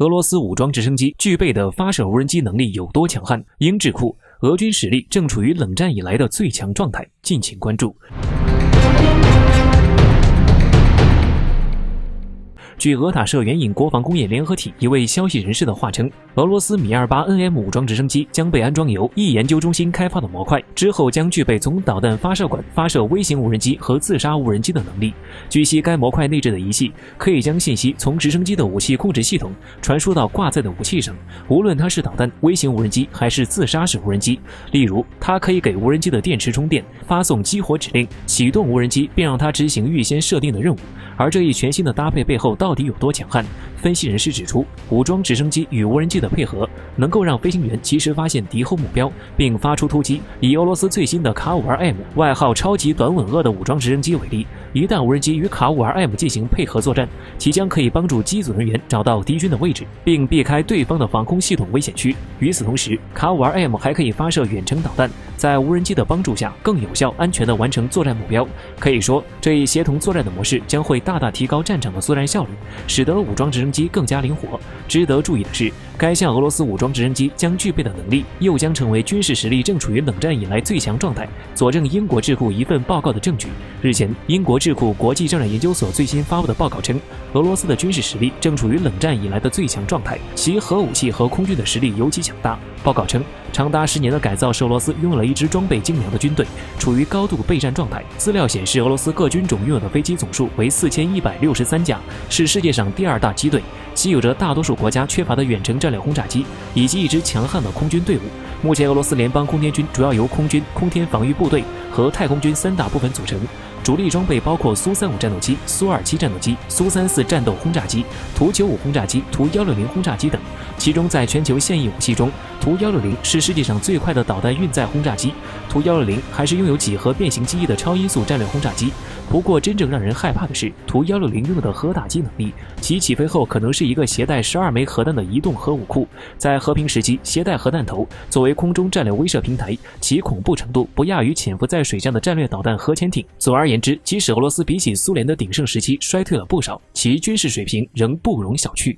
俄罗斯武装直升机具备的发射无人机能力有多强悍？英智库，俄军实力正处于冷战以来的最强状态，敬请关注。据俄塔社援引国防工业联合体一位消息人士的话称，俄罗斯米 -28NM 武装直升机将被安装由一研究中心开发的模块，之后将具备从导弹发射管发射微型无人机和自杀无人机的能力。据悉，该模块内置的仪器可以将信息从直升机的武器控制系统传输到挂载的武器上，无论它是导弹、微型无人机还是自杀式无人机。例如，它可以给无人机的电池充电，发送激活指令，启动无人机，并让它执行预先设定的任务。而这一全新的搭配背后到底有多强悍？分析人士指出，武装直升机与无人机的配合能够让飞行员及时发现敌后目标，并发出突击。以俄罗斯最新的卡52M外号超级短吻鳄的武装直升机为例，一旦无人机与卡52M进行配合作战，其将可以帮助机组人员找到敌军的位置，并避开对方的防空系统危险区。与此同时，卡52M还可以发射远程导弹，在无人机的帮助下更有效、安全地完成作战目标。可以说，这一协同作战的模式将会大大提高战场的作战效率，使得武装直升机更加灵活。值得注意的是，该项俄罗斯武装直升机将具备的能力，又将成为军事实力正处于冷战以来最强状态，佐证英国智库一份报告的证据。日前，英国智库国际战略研究所最新发布的报告称，俄罗斯的军事实力正处于冷战以来的最强状态，其核武器和空军的实力尤其强大。报告称，长达10年的改造使俄罗斯拥有了一支装备精良的军队，处于高度备战状态。资料显示，俄罗斯各军种拥有的飞机总数为4163架，是世界上第2大机队，其有着大多数国家缺乏的远程战略轰炸机，以及一支强悍的空军队伍。目前，俄罗斯联邦空天军主要由空军、空天防御部队和太空军3大部分组成。主力装备包括苏35战斗机、苏27战斗机、苏34战斗轰炸机、图95轰炸机、图160轰炸机等。其中，在全球现役武器中，图160是世界上最快的导弹运载轰炸机，图160还是拥有几何变形机翼的超音速战略轰炸机。不过，真正让人害怕的是，图160拥有的核打击能力，其起飞后可能是一个携带12枚核弹的移动核武库。在和平时期，携带核弹头作为空中战略威慑平台，其恐怖程度不亚于潜伏在水上的战略导弹核潜艇。总而言之，即使俄罗斯比起苏联的鼎盛时期衰退了不少，其军事水平仍不容小觑。